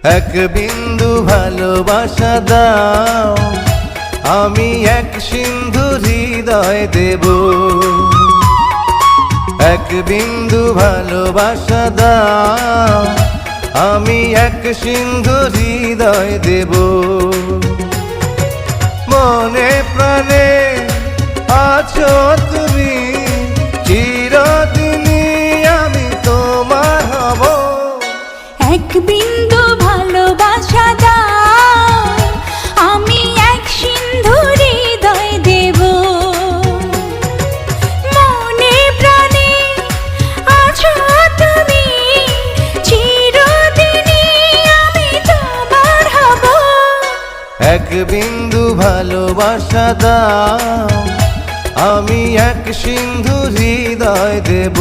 এক বিন্দু ভালোবাসা দাও, আমি এক সিন্ধু হৃদয় দেব। এক বিন্দু ভালোবাসা দাও, আমি এক সিন্ধু হৃদয় দেব। মনে প্রাণে আছো তুমি, চিরদিনই আমি তোমার হব। এক বিন্দু ভালোবাসা দাও, আমি এক সিন্ধু হৃদয় দেব। মনে প্রাণে আছো তুমি, চিরদিনই আমি তোমার হব। এক বিন্দু ভালোবাসা দাও, আমি এক সিন্ধু হৃদয় দেব।